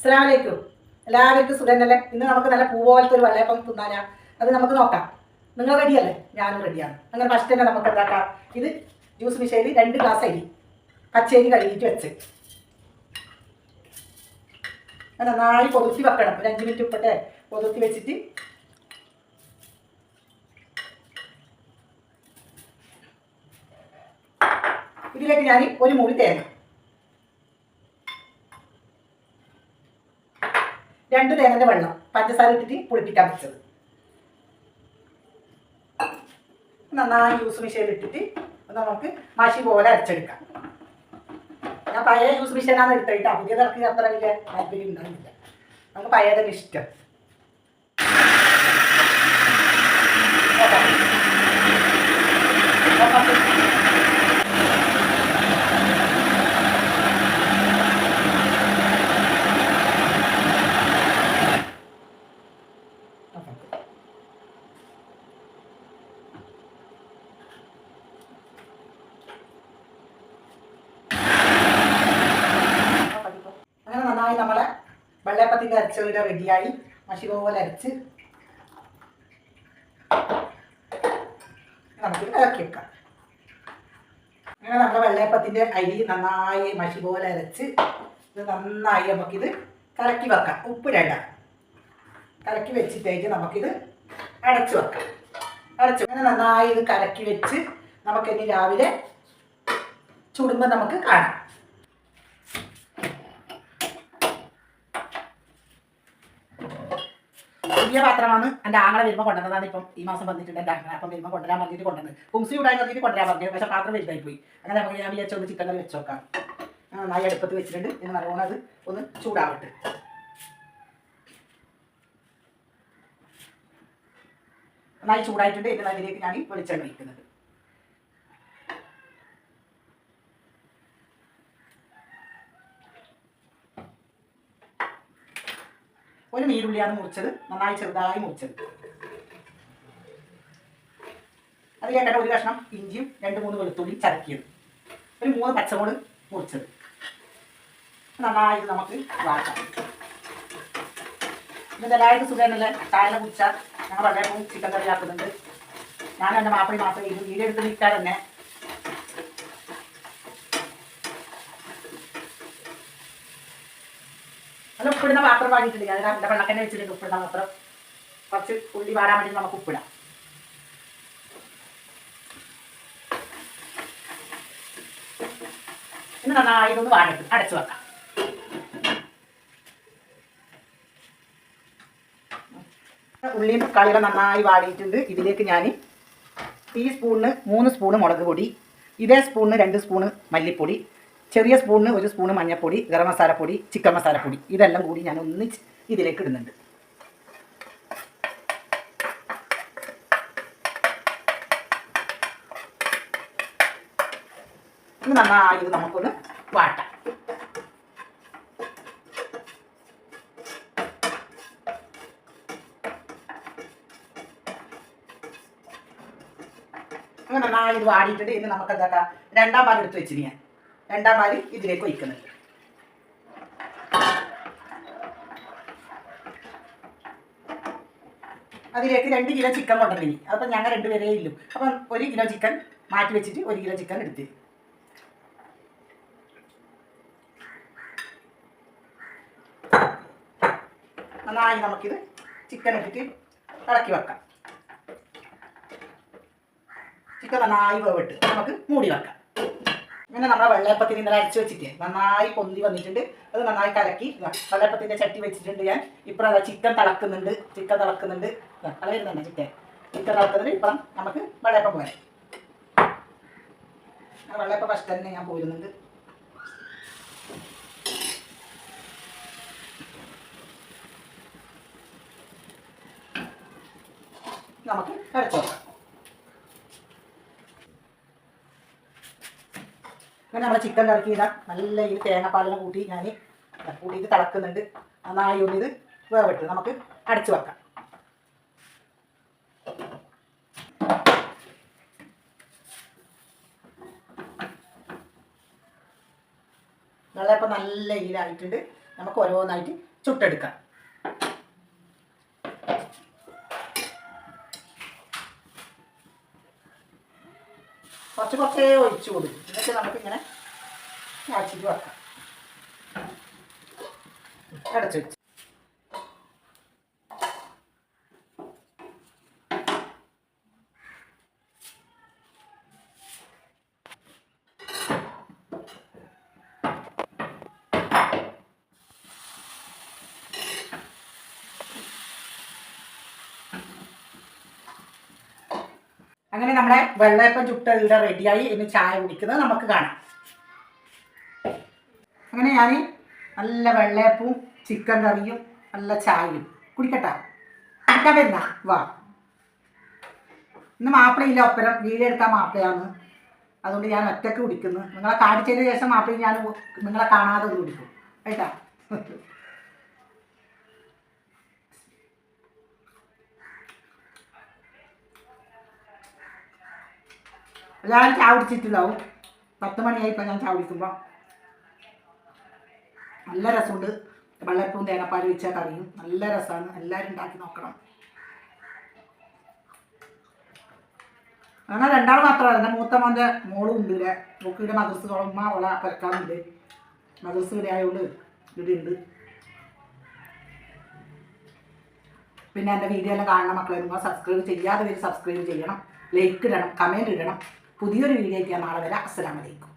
അസ്സലാമലൈക്കും. എല്ലാവർക്കും സുഖന്നല്ലേ? ഇന്ന് നമുക്ക് നല്ല പൂ പോലത്തെ ഒരു വെള്ളയപ്പം തിന്നാനാ. അത് നമുക്ക് നോക്കാം. നിങ്ങൾ റെഡിയല്ലേ? ഞാനും റെഡിയാണ്. അങ്ങനെ ഫസ്റ്റ് തന്നെ നമുക്ക് എന്താക്കാം, ഇത് ജ്യൂസ് മിഷയിൽ 2 ഗ്ലാസ് അരി പച്ചരി കഴുകിയിട്ട് വെച്ച് നന്നായി പൊതുത്തി വെക്കണം. ഒരു 5 മിനിറ്റ് ഉപ്പിട്ടെ പൊതുത്തി വെച്ചിട്ട് ഇതിലേക്ക് ഞാൻ ഒരു മുറി തേങ്ങ, 2 തേങ്ങൻ്റെ വെള്ളം പഞ്ചസാര ഇട്ടിട്ട് പുളിപ്പിക്കാൻ വെച്ചത് നന്നായി ജ്യൂസ് മിഷയിൽ ഇട്ടിട്ട് നമുക്ക് മഷി പോലെ അരച്ചെടുക്കാം. ഞാൻ പഴയ ജ്യൂസ് മിഷീനാണ് എടുത്തിട്ടാ. പുതിയതിറക്കി അത്ര വലിയ താല്പര്യം ഉണ്ടാകുന്നില്ല. നമുക്ക് പഴയതന്നെ ഇഷ്ടം. അങ്ങനെ നന്നായി നമ്മളെ വെള്ളയപ്പത്തിൻ്റെ അരച്ചുകൊണ്ട് റെഡിയായി. മഷി പോലെ അരച്ച് നമുക്കിത് ഇറക്കി വെക്കാം. അങ്ങനെ നമ്മുടെ വെള്ളയപ്പത്തിൻ്റെ അരി നന്നായി മഷി പോലെ അരച്ച് ഇത് നന്നായി നമുക്കിത് കലക്കി വെക്കാം. ഉപ്പിടണ്ട, കലക്കി വെച്ചിട്ടേക്ക് നമുക്കിത് അടച്ചു വെക്കാം. അടച്ചു അങ്ങനെ നന്നായി ഇത് കലക്കി വെച്ച് നമുക്കിനി രാവിലെ ചുടുമ്പോൾ നമുക്ക് കാണാം. പുതിയ പാത്രമാണ്. എൻ്റെ ആങ്ങളെ വരുമ്പോൾ കൊണ്ടുവന്നതാണ്. ഇപ്പം ഈ മാസം വന്നിട്ടുണ്ട് എൻ്റെ ആങ്ങളെ. അപ്പം വരുമ്പോൾ കൊണ്ടുവരാൻ പറഞ്ഞിട്ട് കൊണ്ടുവന്ന് കുംസി ഇടാൻ പറഞ്ഞിട്ട് കൊണ്ടുവരാൻ പറഞ്ഞു. പക്ഷേ പാത്രം വലുതായി പോയി. അങ്ങനെ നമുക്ക് ഞാൻ വിചാരിച്ചോണ്ട് ചിക്കൻ കറി വെച്ച് നോക്കാം. നന്നായി അടുപ്പത്ത് വെച്ചിട്ടുണ്ട്. ഇനി നല്ലോണം അത് ഒന്ന് ചൂടാവട്ടെ. നന്നായി ചൂടായിട്ടുണ്ട്. ഇതിന് അതിലേക്ക് ഞാൻ വെളിച്ചെണ്ണ ഒഴിക്കുന്നത്. ഒരു നീരുള്ളിയാണ് മുറിച്ചത്, നന്നായി ചെറുതായി മുറിച്ചത്. അതിലേക്കട്ടെ ഒരു കഷ്ണം ഇഞ്ചിയും 2-3 വെളുത്തുള്ളി ചതക്കിയത്, ഒരു 3 പച്ചമുളക് മുറിച്ചത്. നന്നായി നമുക്ക് വാട്ടാം. ഇതിൻ്റെ എല്ലാവർക്കും സുഖമല്ലേ? ചായ കുടിച്ചാൽ ഞങ്ങൾ വെള്ളയപ്പവും ചിക്കൻ കറി ആക്കുന്നുണ്ട്. ഞാൻ എൻ്റെ മാപ്പിളി മാത്രമേ ഇത് വീഡിയോ എടുത്ത് നിൽക്കാൻ തന്നെ. അത് ഉപ്പിടുന്ന പാത്രം വാങ്ങിയിട്ടുണ്ട്. ഞാൻ എൻ്റെ വെള്ളക്കന്നെ വെച്ചിട്ടുണ്ട്. ഉപ്പിടുന്ന പാത്രം കുറച്ച് ഉള്ളി വാരാൻ വേണ്ടി നമുക്ക് ഉപ്പിടാം. ഇന്ന് നന്നായി ഇതൊന്ന് വാടട്ട് അടച്ചു വെക്കാം. ഉള്ളിയും തക്കാളിയുടെ നന്നായി വാടിയിട്ടുണ്ട്. ഇതിലേക്ക് ഞാൻ ഈ സ്പൂണിന് 3 സ്പൂണ് മുളക് പൊടി, ഇതേ സ്പൂണിന് 2 സ്പൂണ് മല്ലിപ്പൊടി, ചെറിയ സ്പൂണിന് 1 സ്പൂണ് മഞ്ഞൾപ്പൊടി, ഗരം മസാലപ്പൊടി, ചിക്കൻ മസാലപ്പൊടി, ഇതെല്ലാം കൂടി ഞാൻ ഒന്നിച്ച് ഇതിലേക്ക് ഇടുന്നുണ്ട്. ഇനി നന്നായി ഇത് നമുക്കൊന്ന് വാട്ടാം. അങ്ങനെ നന്നായി ഇത് വാടിയിട്ടുണ്ട്. ഇനി നമുക്ക് എന്താക്കാം, 2-ാം പാൽ എടുത്ത് വെച്ചിട്ട് ഞാൻ 2-ാം പാൽ ഇതിലേക്ക് ഒഴിക്കുന്നുണ്ട്. അതിലേക്ക് 2 കിലോ ചിക്കൻ കൊണ്ടുവരിക. അപ്പം ഞങ്ങൾ 2 പേരേ ഇല്ലു. അപ്പം 1 കിലോ ചിക്കൻ മാറ്റി വെച്ചിട്ട് 1 കിലോ ചിക്കൻ എടുത്ത് നന്നായി നമുക്കിത് ചിക്കൻ ഇട്ടിട്ട് ഇളക്കി വെക്കാം. ചിക്കൻ നന്നായി വേവിട്ട് നമുക്ക് മൂടി വെക്കാം. അങ്ങനെ നമ്മുടെ വെള്ളയപ്പത്തിന് ഇന്നലെ അരച്ച് വെച്ചിട്ട് നന്നായി പൊന്തി വന്നിട്ടുണ്ട്. അത് നന്നായി കലക്കി വെള്ളയപ്പത്തിൻ്റെ ചട്ടി വെച്ചിട്ടുണ്ട് ഞാൻ. ഇപ്പം ചിക്കൻ തിളക്കുന്നുണ്ട്. അത് വരുന്നുണ്ട് ചിക്കൻ തിളക്കുന്നുണ്ട്. ഇപ്പം നമുക്ക് വെള്ളയപ്പം പോരാം. വെള്ളയപ്പം ഫസ്റ്റ് തന്നെ ഞാൻ പോരുന്നുണ്ട്. നമുക്ക് അരച്ചു നോക്കാം. അങ്ങനെ നമ്മുടെ ചിക്കൻ കറക്കി ഇടാം. നല്ല ഈ തേങ്ങാപ്പാലെല്ലാം കൂട്ടി ഞാൻ കൂട്ടിയിട്ട് തിളക്കുന്നുണ്ട്. നന്നായി ഒന്നിത് വേവിട്ട് നമുക്ക് അടച്ചു വെക്കാം. വെള്ളയപ്പം നല്ല ഈലായിട്ടുണ്ട്. നമുക്ക് ഓരോന്നായിട്ട് ചുട്ടെടുക്കാം. കുറച്ച് കുറച്ചേ ഒഴിച്ചു കൊടുക്കും. എന്നിട്ട് നമുക്കിങ്ങനെ കാച്ചിട്ട് വെക്കാം. അടച്ചു വെച്ച് അങ്ങനെ നമ്മുടെ വെള്ളയപ്പം ചുട്ട റെഡിയായി. ഇനി ചായ കുടിക്കുന്നത് നമുക്ക് കാണാം. അങ്ങനെ ഞാൻ നല്ല വെള്ളയപ്പവും ചിക്കൻ കറിയും നല്ല ചായയും കുടിക്കട്ടെ. കുടിക്കാൻ വരുന്ന വാ. ഇന്ന് മാപ്പിളയില്ല, ഒപ്പരം വീഡിയോ എടുക്കാൻ മാപ്പിളയാണ്. അതുകൊണ്ട് ഞാൻ ഒറ്റയ്ക്ക് കുടിക്കുന്നു. നിങ്ങളെ കാണിച്ചതിന് ശേഷം മാപ്പിള ഞാൻ നിങ്ങളെ കാണാതെ ഒന്ന് കുടിക്കും കേട്ടാ. ഞാൻ ചായ കുടിച്ചിട്ടുണ്ടാവും. 10 മണിയായിപ്പോൾ ഞാൻ ചായ കുടിക്കുമ്പോൾ. നല്ല രസമുണ്ട്. വെള്ളയപ്പവും തേങ്ങാപ്പാൽ വെച്ച കറിയും നല്ല രസമാണ്. എല്ലാവരും ഉണ്ടാക്കി നോക്കണം. അങ്ങനെ 2 ആൾ മാത്രമല്ല, എൻ്റെ മൂത്ത മോൻ്റെ മോളും ഉണ്ട്. ഇവിടെ നോക്കിയുടെ മദ്രസ് ഉമ്മ ഓള പെരക്കാറുണ്ട്. മദ്രസ് ഇവിടെ ആയതുകൊണ്ട് ഇവിടെ ഉണ്ട്. പിന്നെ എൻ്റെ വീഡിയോ എല്ലാം കാണുന്ന മക്കളെ നിങ്ങൾ സബ്സ്ക്രൈബ് ചെയ്യാതെ സബ്സ്ക്രൈബ് ചെയ്യണം, ലൈക്ക് ഇടണം, കമൻറ്റ് ഇടണം. പുതിയൊരു വീഡിയോ ആയിട്ട് നാളെ വരാം. അസ്സലാമു അലൈക്കും.